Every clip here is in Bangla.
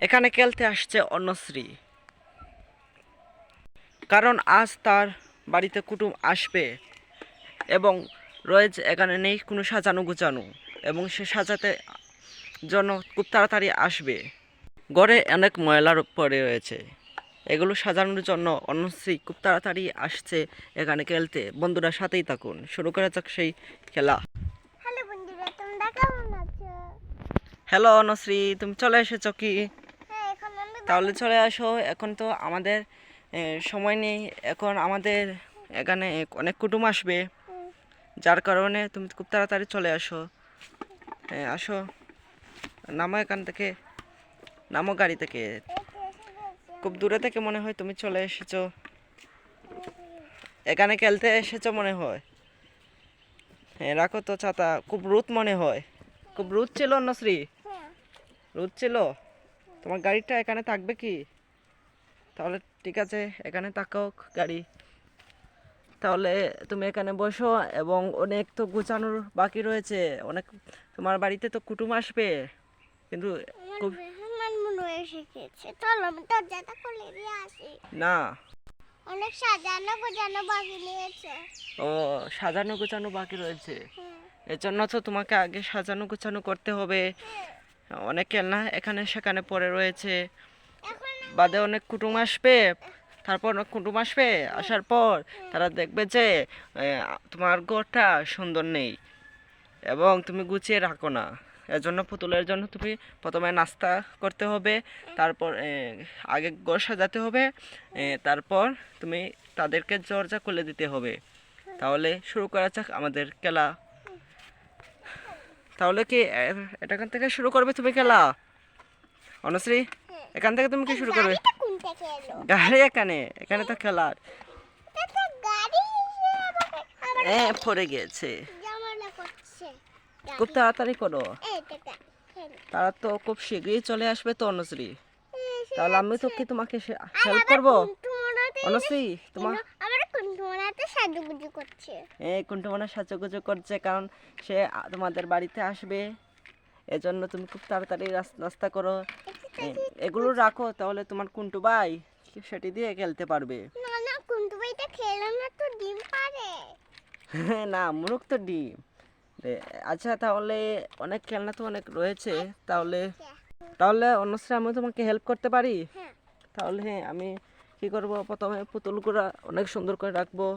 এখানে খেলতে আসছে অন্যশ্রী, কারণ আজ তার বাড়িতে কুটুম আসবে এবং রয়েছে এখানে নেই কোনো সাজানো গুছানো, এবং সে সাজাতে জন্য খুব তাড়াতাড়ি আসবে। ঘরে অনেক ময়লা পড়ে রয়েছে, এগুলো সাজানোর জন্য অন্যশ্রী খুব তাড়াতাড়ি আসছে এখানে খেলতে। বন্ধুরা সাথেই থাকুন, শুরু করা যাক সেই খেলা। হ্যালো বন্ধুরা, তোমরা কেমন আছো? হ্যালো অন্যশ্রী, তুমি চলে এসেছো কি? হ্যাঁ, এখন আমি তাহলে চলে আসো, এখন তো আমাদের সময় নেই, এখন আমাদের এখানে অনেক কুটুম আসবে, যার কারণে তুমি খুব তাড়াতাড়ি চলে আসো। আসো, নামো এখান থেকে, নামো গাড়ি থেকে। খুব দূরে থেকে মনে হয় তুমি চলে এসেছো, এখানে খেলতে এসেছো মনে হয়। হ্যাঁ রাখো তো ছাতা, খুব রোদ মনে হয়, খুব রোদ ছিল অন্যশ্রী, হ্যাঁ, রোদ ছিল। তোমার গাড়িটা এখানে থাকবে কি? তাহলে ঠিক আছে, এখানে তাকাও গাড়ি। তাহলে তুমি এখানে বসো, এবং অনেক তো গোছানোর বাকি রয়েছে, অনেক। তোমার বাড়িতে তো কুটুম আসবে, কিন্তু আমার খুব মেহমান মনে হয় এসে গেছে। চলো আমি দরজাটা খুলে দিয়ে আসি। না। অনেক সাজানো গোছানো বাকি নিয়েছে। ও, সাজানো গোছানো বাকি রয়েছে, হ্যাঁ, এর জন্য তো তোমাকে আগে সাজানো গোছানো করতে হবে। অনেক খেলনা এখানে সেখানে পড়ে রয়েছে, এখন বাদে অনেক কুটুম আসবে। তারপর অনেক কুটুম আসবে, আসার পর তারা দেখবে যে তোমার ঘরটা সুন্দর নেই এবং তুমি গুছিয়ে রাখো না। এর জন্য পুতুলের জন্য তুমি প্রথমে নাস্তা করতে হবে, তারপর আগে ঘর সাজাতে হবে, তারপর তুমি তাদেরকে দরজা খুলে দিতে হবে। তাহলে শুরু করা যাক আমাদের খেলা। তাহলে কি এখান থেকে শুরু করবে তুমি খেলা অনুশ্রী? এখান থেকে তুমি কি শুরু করবে? গাড়িটা কোন থেকে এলো? গাড়ি এখানে, এখানে তো খেলার। এটা গাড়ি এসে আমাকে পড়ে গিয়েছে, ঝামেলা করছে। খুব তাড়াতাড়ি করো, এইটা খেলো। তারা তো খুব শীঘ্রই চলে আসবে তো অনুশ্রী। এসে তাহলে আমি যাচ্ছে। তোকে তোমাকে আর হেল্প আবার করব কুন্টুমোনাতে অনুশ্রী। তোমার আবার কুন্টুমোনাতে সাজুগুজু করছে। কুন্টুমানা সাজুগুজু করছে, কারণ সে তোমাদের বাড়িতে আসবে, এজন্য তুমি খুব তাড়াতাড়ি নাস্তা করো। এগুলো রাখো, তাহলে তোমার কুন্টু ভাই সেটি দিয়ে খেলতে পারবে। না না, কুন্টু ভাইটা খেলো না তো ডিম পারে। না, মুরগ তো ডিম। আচ্ছা, তাহলে অনেক খেলনা তো অনেক রয়েছে, তাহলে তাহলে অন্যশ্রী আমি তোমাকে হেল্প করতে পারি। হ্যাঁ, তাহলে হ্যাঁ, আমি কি করব, প্রথমে পুতুলগুলো অনেক সুন্দর করে রাখবো।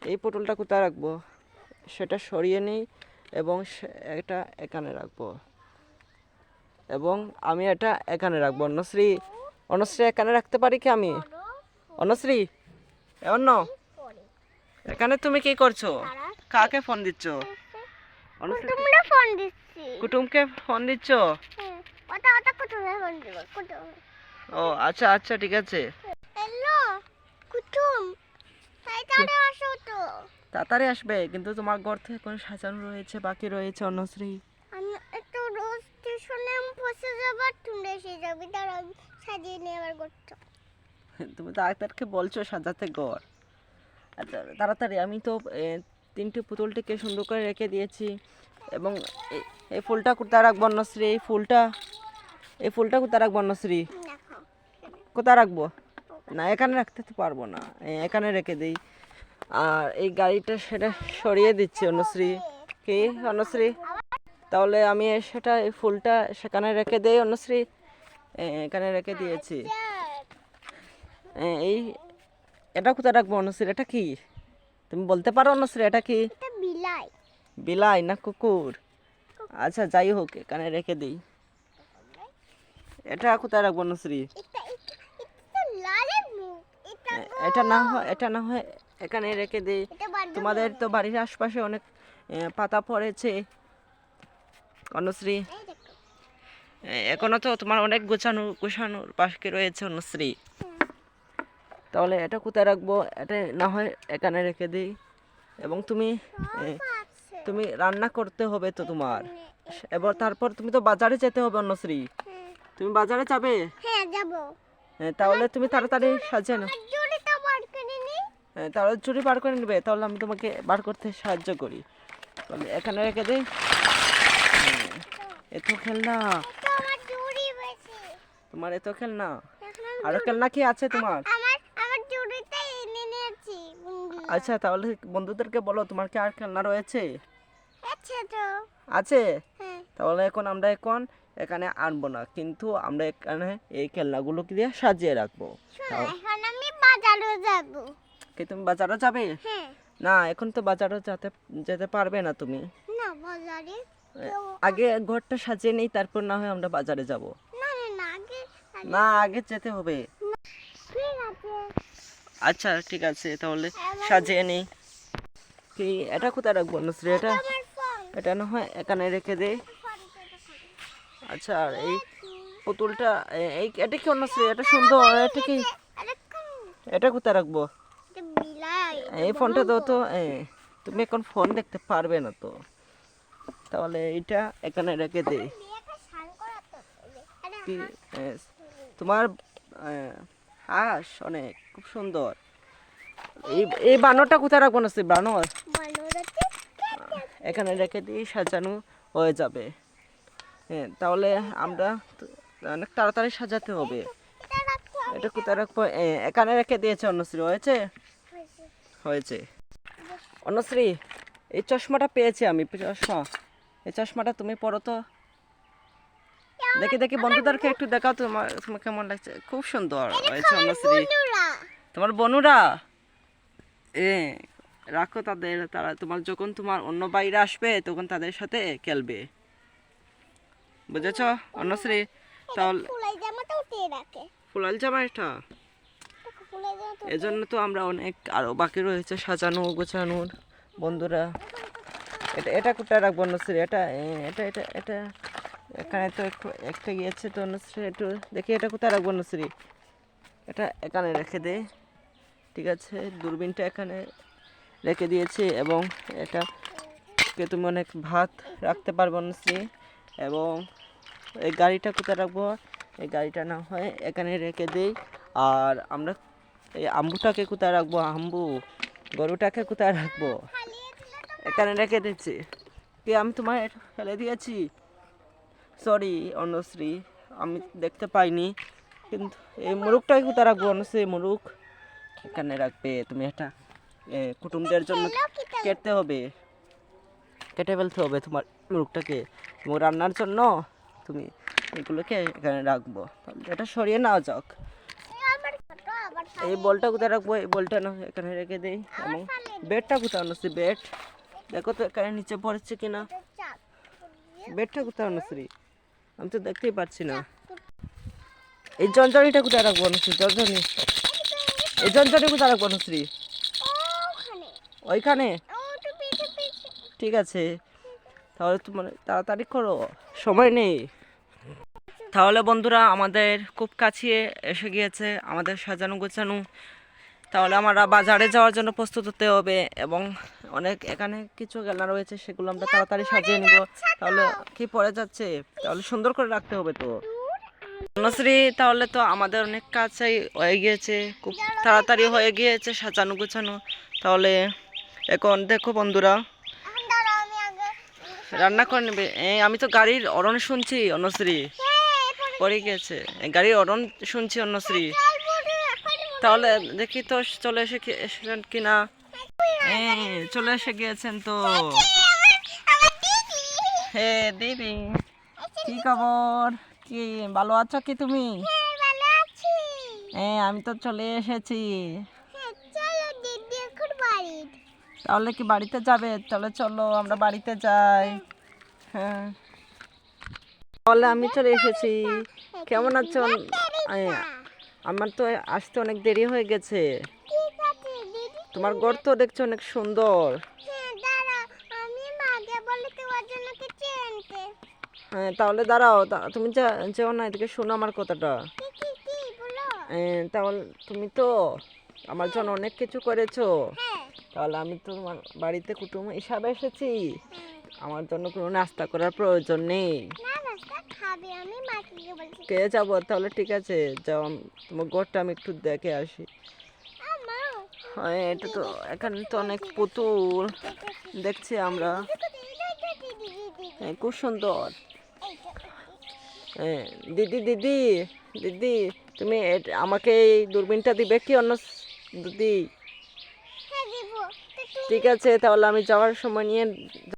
এই পুতুলটা কোথায় রাখবো সেটা সরিয়ে নিই, এবং এটা এখানে রাখবো, এবং আমি এটা এখানে রাখবো। অন্যশ্রী, অন্যশ্রী এখানে রাখতে পারি কি আমি? অন্যশ্রী, অন্য পরে এখানে তুমি কি করছো? কাকে ফোন দিচ্ছ? অন্যশ্রী, কুটুমরা ফোন দিচ্ছি। কুটুমকে ফোন দিচ্ছ? হ্যাঁ, ওটা ওটা কুটুমে ফোন দিব। কুটুম, ও আচ্ছা আচ্ছা, ঠিক আছে। হ্যালো কুটুম, তাড়াতাড়ি আসো তো। তাড়াতাড়ি আসবে, কিন্তু তোমার ঘর থেকে কোনো সাজানো রয়েছে, বাকি রয়েছে অন্যশ্রী। আমি একটু রোজ স্টেশনে বসে যাবার, তুমি এসে যাবি, তার আমি সাজিয়ে নিয়ে আবার করছো। তুমি তো ডাক্তারকে বলছো সাজাতে ঘর। আচ্ছা তাড়াতাড়ি, আমি তো তিনটে পুতুলটিকে সুন্দর করে রেখে দিয়েছি, এবং এই ফুলটা কোথায় রাখবো অন্যশ্রী? এই ফুলটা কোথায় রাখবো অন্যশ্রী? দেখো, কোথায় রাখবো? না, এখানে রাখতে তো পারবো না, এখানে রেখে দিই। আর এই গাড়িটা সেটা সরিয়ে দিচ্ছি অন্যশ্রী। কি অন্যশ্রী? তাহলে আমি সেটা, এই ফুলটা সেখানে রেখে দেই অন্যশ্রী। এখানে রেখে দিয়েছি। এই এটা কোথায় রাখবো অন্যশ্রী? এটা কি তুমি বলতে পারো অন্যশ্রী? এটা কি এটা বিলাই। বিলাই না কুকুর? আচ্ছা যাই হোক, এখানে রেখে দিই। এটা কোথায় রাখবো অন্যশ্রী? এটা এটা এটা তো লালের মুখ। এটা এটা না হয় এখানে রেখে দিই। এটা বান্ধব তোমাদের তো বাড়ির আশপাশে অনেক পাতা পড়েছে অন্যশ্রী, এই দেখো। এখনো তো তোমার অনেক গোছানোর বাকি রয়েছে অন্যশ্রী। তাহলে এটা কোথায় রাখবো? এটা না হয় এখানে রেখে দিই, এবং তুমি আছে। তুমি রান্না করতে হবে তো তোমার, এবার তারপর তুমি তো বাজারে যেতে হবে অন্যশ্রী। তুমি বাজারে যাবে? হ্যাঁ, যাবো। তাহলে তুমি তাড়াতাড়ি সাজিয়ে নাও। জুড়িটা বার করে নি। তাহলে চুরি বার করে নেবে, তাহলে আমি তোমাকে বার করতে সাহায্য করি। তাহলে এখানে রেখে দিই। এত খেলনা, তো আমার চুড়ি বেশি। তোমার এত খেলনা? এখন আমি আরো খেলনা কি আছে তোমার? আমার জুড়িতে এনে নিয়েছি কোনগুলো। আচ্ছা, তাহলে বন্ধুদেরকে বলো তোমার কি আর খেলনা রয়েছে? আচ্ছা তো। আছে? হ্যাঁ। তাহলে আমরা এখানে আনবো না, কিন্তু আমরা এখানে এই খেলনাগুলোকে দিয়ে সাজিয়ে রাখবো। শোনো, এখন আমি বাজারে যাব। কি তুমি বাজারে যাবে? হ্যাঁ। না, এখন তো বাজারে যেতে পারবে না তুমি। না, বাজারে আগে ঘরটা সাজিয়ে নেই, তারপর না হয় আমরা বাজারে যাব। না না না, আগে না, আগে যেতে হবে। ঠিক আছে। আচ্ছা ঠিক আছে, তাহলে সাজিয়ে নেই। কি এটা কোথায় রাখবো নুসরি? আমার ফোন এটা না হয় এখানে রেখে দেই। আচ্ছা, আর এই পুতুলটা এটা কি নুসরি? এটা সুন্দর, এটা কি? এটা কোথায় রাখবো? বিলাই। এই ফোনটা দাও তো। তুমি এখন ফোন দেখতে পারবে না তো, তাহলে এটা এখানে রেখে দেই। কি তোমার হাঁস অনেক খুব সুন্দর। এই বানরটা কোথায় রাখবো না? সে বানর এখানে রেখে দিই, সাজানো হয়ে যাবে। হ্যাঁ, তাহলে আমরা অনেক তাড়াতাড়ি সাজাতে হবে। এটা কোথায় রাখবো? এখানে রেখে দিয়েছে অন্যশ্রী। হয়েছে? হয়েছে। অন্যশ্রী, এই চশমাটা পেয়েছি আমি। চশমা, এই চশমাটা তুমি পরো তো। দেখি দেখি, বন্ধুদেরকে একটু দেখাও তোমার কেমন লাগছে। খুব সুন্দর হয়েছে অন্যশ্রী। তোমার বনুরা রাখো তাদের, তারা যখন তোমার অন্য বাইরে আসবে তখন তাদের সাথে খেলবে। বুঝেছ অন্যশ্রী? তাহলে ফুলাল জামা এটা, এজন্য তো আমরা অনেক আরো বাকি রয়েছে সাজানো গোছানোর। বন্ধুরা, এটা কোথায় রাখবো অন্যশ্রী? এটা এটা এটা এটা এখানে তো একটা গিয়েছে তো অন্যশ্রী। একটু দেখি এটা কোথায় রাখবো অন্যশ্রী? এটা এখানে রেখে দে। ঠিক আছে, দূরবীনটা এখানে রেখে দিয়েছি, এবং এটাকে তুমি অনেক ভাত রাখতে পারবো অন্যশ্রী। এবং এই গাড়িটা কোথায় রাখবো? এই গাড়িটা না হয় এখানে রেখে দেই। আর আমরা এই আম্বুটাকে কোথায় রাখবো? গরুটাকে কোথায় রাখবো? এখানে রেখে দিচ্ছি। কি আমি তোমার ফেলে দিয়েছি? সরি অন্যশ্রী, আমি দেখতে পাইনি। কিন্তু এই মুরুখটাকে কোথায় রাখবো অন্যশ্রী? মুরুখ এখানে রাখবে তুমি। এটা কুটুমদের জন্য কেটে ফেলতে হবে তোমার মুরুখটাকে, এবং রান্নার জন্য তুমি এগুলোকে এখানে রাখবো। এটা সরিয়ে নাও যাক। এই বলটা কোথায় রাখবো? এই বলটা না এখানে রেখে দেই। এবং বেডটা কোথায় অন্যশ্রী? বেড দেখো তো এখানে নিচে পড়েছে কিনা। বেডটা কোথায় অন্যশ্রী? আমি তো দেখতেই পাচ্ছি না। এই জঞ্জনিটা কোথায় রাখবো অন্যশ্রী? এই জঞ্জনি কোথায় রাখবো অন্যশ্রী? ওইখানে? ঠিক আছে, তাহলে তোমার তাড়াতাড়ি করো, সময় নেই। তাহলে বন্ধুরা, আমাদের খুব কাছে এসে গিয়েছে আমাদের সাজানো গোছানো। তাহলে আমরা বাজারে যাওয়ার জন্য প্রস্তুত হতে হবে, এবং অনেক এখানে কিছু খেলনা রয়েছে, সেগুলো আমরা তাড়াতাড়ি সাজিয়ে নিব। তাহলে কি পড়ে যাচ্ছে, তাহলে সুন্দর করে রাখতে হবে তো নসরি। তাহলে তো আমাদের অনেক কাছেই হয়ে গিয়েছে, খুব তাড়াতাড়ি হয়ে গিয়েছে সাজানো গোছানো। তাহলে এখন দেখো বন্ধুরা, রান্না করে নেবে। আমি তো গাড়ির অরণ শুনছি অন্যশ্রী, পড়ে গিয়েছে গাড়ির অরণ শুনছি অন্যশ্রী। তাহলে দেখি তো চলে এসেছেন কিনা। চলে এসে গিয়েছেন তো। হে দিদি, কি খবর? কি ভালো আছো কি তুমি? আমি তো চলে এসেছি। তাহলে কি বাড়িতে যাবে? তাহলে চলো আমরা বাড়িতে যাই। হ্যাঁ, তাহলে আমি চলে এসেছি। কেমন আছো? আমার তো আসতে অনেক দেরি হয়ে গেছে। তোমার ঘর তো দেখছো অনেক সুন্দর। হ্যাঁ, তাহলে দাঁড়াও, তুমি যেও না, এদিকে শোনো আমার কথাটা। তাহলে তুমি তো আমার জন্য অনেক কিছু করেছো। তাহলে আমি তো তোমার বাড়িতে কুটুম হিসাবে এসেছি, আমার জন্য কোনো নাস্তা করার প্রয়োজন নেই। কে যাবো? তাহলে ঠিক আছে, যাও, তোমার ঘরটা আমি একটু দেখে আসি। হ্যাঁ, এটা তো এখানে তো অনেক পুতুল দেখছি আমরা। খুব সুন্দর। হ্যাঁ, দিদি দিদি দিদি তুমি আমাকে এই দূরবীনটা দিবে কি অন্য দিদি? হ্যাঁ দিব। তো ঠিক আছে, তাহলে আমি যাওয়ার সময় নিয়ে